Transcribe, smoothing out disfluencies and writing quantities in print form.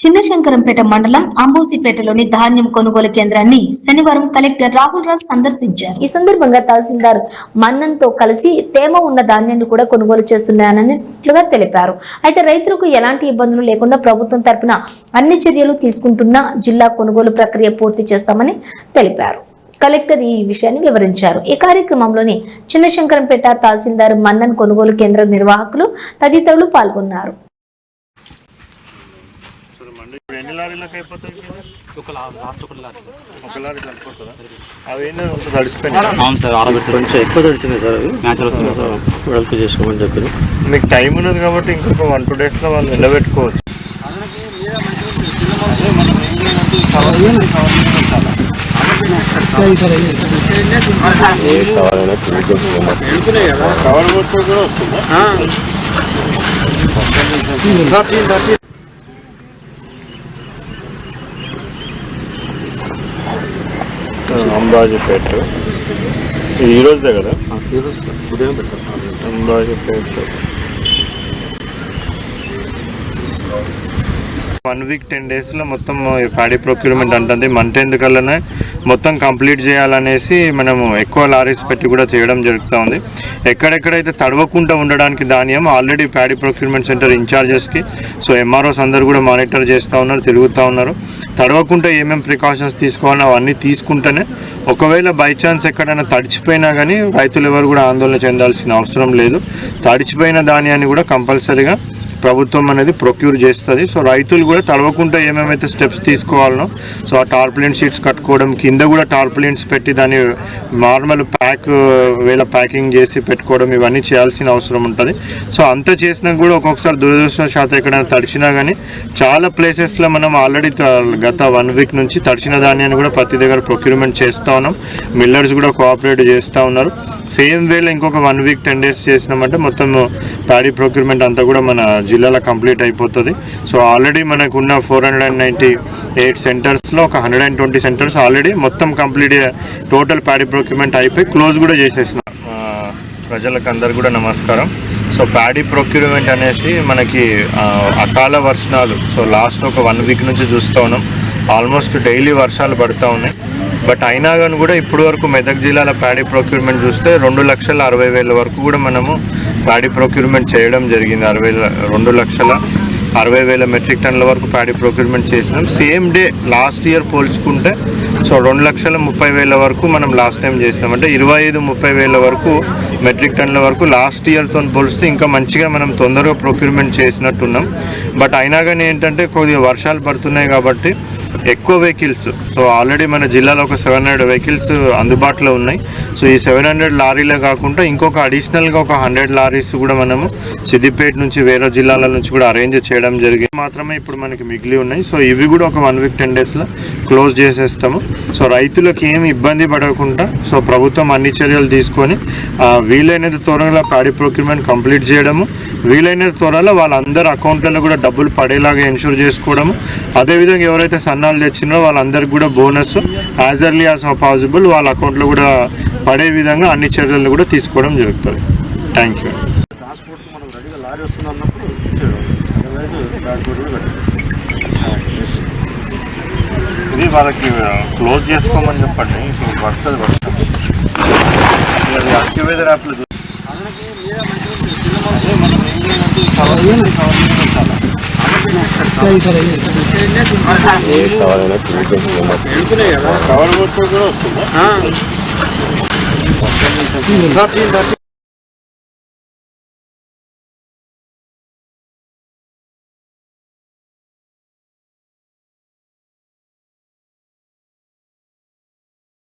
చిన్నశంకరంపేట మండలం అంబోసిపేటలోని ధాన్యం కొనుగోలు కేంద్రాన్ని శనివారం కలెక్టర్ రాహుల్ రాజ్ సందర్శించారు. ఈ సందర్భంగా తహసీల్దార్ మన్నన్తో కలిసి తేమ ఉన్న ధాన్యాన్ని కూడా కొనుగోలు చేస్తున్నానన్నట్లుగా తెలిపారు. అయితే రైతులకు ఎలాంటి ఇబ్బందులు లేకుండా ప్రభుత్వం తరపున అన్ని చర్యలు తీసుకుంటున్న జిల్లా కొనుగోలు ప్రక్రియ పూర్తి చేస్తామని తెలిపారు. కలెక్టర్ ఈ విషయాన్ని వివరించారు. ఈ కార్యక్రమంలోని చిన్నశంకరంపేట తహసీల్దార్ మన్నన్ కొనుగోలు కేంద్ర నిర్వాహకులు తదితరులు పాల్గొన్నారు. చేసుకోమని చెప్పారు. మీకు టైం ఉన్నది కాబట్టి ఇంకొక 1-2 days లో వాళ్ళు నిలబెట్టుకోవచ్చు. కవర్ కొట్టు కూడా వస్తుందా? అంబాజీపేట ఇది ఈరోజుదే కదా, ఉదయం పెట్టారు. అంబాజీపేట 1 week 10 days లో మొత్తం ప్యాడీ ప్రొక్యూర్మెంట్ అంటుంది. మంత్ ఎండ్ కల్లానే మొత్తం కంప్లీట్ చేయాలనేసి మనము ఎక్కువ లారీస్ పెట్టి కూడా చేయడం జరుగుతూ ఉంది. ఎక్కడెక్కడైతే తడవకుండా ఉండడానికి ధాన్యం ఆల్రెడీ ప్యాడీ ప్రొక్యూర్మెంట్ సెంటర్ ఇన్ఛార్జెస్కి ఎంఆర్ఓస్ అందరూ కూడా మానిటర్ చేస్తూ ఉన్నారు, తిరుగుతూ ఉన్నారు. తడవకుండా ఏమేమి ప్రికాషన్స్ తీసుకోవాలో అవన్నీ తీసుకుంటేనే ఒకవేళ బై ఛాన్స్ ఎక్కడైనా తడిచిపోయినా కానీ రైతులు ఎవరు కూడా ఆందోళన చెందాల్సిన అవసరం లేదు. తడిచిపోయిన ధాన్యాన్ని కూడా కంపల్సరీగా ప్రభుత్వం అనేది ప్రొక్యూర్ చేస్తుంది. సో రైతులు కూడా తడవకుండా ఏమేమైతే స్టెప్స్ తీసుకోవాలనో, సో ఆ టార్ప్లిన్ షీట్స్ కట్టుకోవడం, కింద కూడా టార్ప్లిన్స్ పెట్టి దాన్ని నార్మల్ ప్యాకింగ్ చేసి పెట్టుకోవడం, ఇవన్నీ చేయాల్సిన అవసరం ఉంటుంది. సో అంత చేసినా కూడా ఒక్కొక్కసారి దురదృష్టవశాత్తు ఎక్కడైనా తడిచినా కానీ చాలా ప్లేసెస్లో మనం ఆల్రెడీ గత 1 week నుంచి తడిచిన ధాన్యాన్ని కూడా ప్రతి దగ్గర ప్రొక్యూర్మెంట్ చేస్తూ ఉన్నాం. మిల్లర్స్ కూడా కోఆపరేట్ చేస్తూ ఉన్నారు. సేమ్ వేలో ఇంకొక 1 week 10 days చేసినామంటే మొత్తం ప్యాడీ ప్రొక్యూర్మెంట్ అంతా కూడా మన జిల్లాలో కంప్లీట్ అయిపోతుంది. సో ఆల్రెడీ మనకు ఉన్న 498 సెంటర్స్లో ఒక 120 సెంటర్స్ ఆల్రెడీ మొత్తం కంప్లీట్ టోటల్ ప్యాడీ ప్రొక్యూర్మెంట్ అయిపోయి క్లోజ్ కూడా చేసేసిన. ప్రజలకు అందరు కూడా నమస్కారం. సో ప్యాడీ ప్రొక్యూర్మెంట్ అనేసి మనకి అకాల వర్షాలు, సో లాస్ట్ ఒక 1 week నుంచి చూస్తూ ఉన్నాం. ఆల్మోస్ట్ డైలీ వర్షాలు పడుతూ ఉన్నాయి. బట్ అయినా కానీ కూడా ఇప్పటి వరకు మెదక్ జిల్లాలో ప్యాడీ ప్రొక్యూర్మెంట్ చూస్తే 2,60,000 వరకు కూడా మనము ప్యాడీ ప్రొక్యూర్మెంట్ చేయడం జరిగింది. 2,60,000 మెట్రిక్ టన్నుల వరకు ప్యాడీ ప్రొక్యూర్మెంట్ చేసినాం. సేమ్ డే లాస్ట్ ఇయర్ పోల్చుకుంటే సో 2,30,000 వరకు మనం లాస్ట్ టైం చేసినాం. అంటే 25-30,000 వరకు మెట్రిక్ టన్నుల వరకు లాస్ట్ ఇయర్తో పోలిస్తే ఇంకా మంచిగా మనం తొందరగా ప్రొక్యూర్మెంట్ చేసినట్టున్నాం. బట్ అయినా కానీ ఏంటంటే కొద్దిగా వర్షాలు పడుతున్నాయి కాబట్టి ఎక్కువ వెహికల్స్, సో ఆల్రెడీ మన జిల్లాలో ఒక 700 వెహికల్స్ అందుబాటులో ఉన్నాయి. సో ఈ 700 లారీలే కాకుండా ఇంకొక అడిషనల్గా ఒక 100 లారీస్ కూడా మనము సిద్దిపేట నుంచి వేరే జిల్లాల నుంచి కూడా అరేంజ్ చేయడం జరిగింది. మాత్రమే ఇప్పుడు మనకి మిగిలి ఉన్నాయి. సో ఇవి కూడా ఒక 1 week 10 daysలో క్లోజ్ చేసేస్తాము. సో రైతులకు ఏమి ఇబ్బంది పడకుండా సో ప్రభుత్వం అన్ని చర్యలు తీసుకొని వీలైనంత త్వరగా ప్యాడీ ప్రొక్యూర్మెంట్ కంప్లీట్ చేయడము, వీలైనంత త్వరలో వాళ్ళందరి అకౌంట్లలో కూడా డబ్బులు పడేలాగా ఎన్షూర్ చేసుకోవడము. అదేవిధంగా ఎవరైతే సన్నాలు తెచ్చినారో వాళ్ళందరికీ కూడా bonus as early as possible వాళ్ళ అకౌంట్లో కూడా పడే విధంగా అన్ని చర్యలు కూడా తీసుకోవడం జరుగుతుంది. Thank you. ఇది వాళ్ళకి క్లోజ్ చేసుకోమని చెప్పండి. పడుతుంది అక్యువేదర్ యాప్లో కవర్ కొట్టు కూడా వస్తుందా?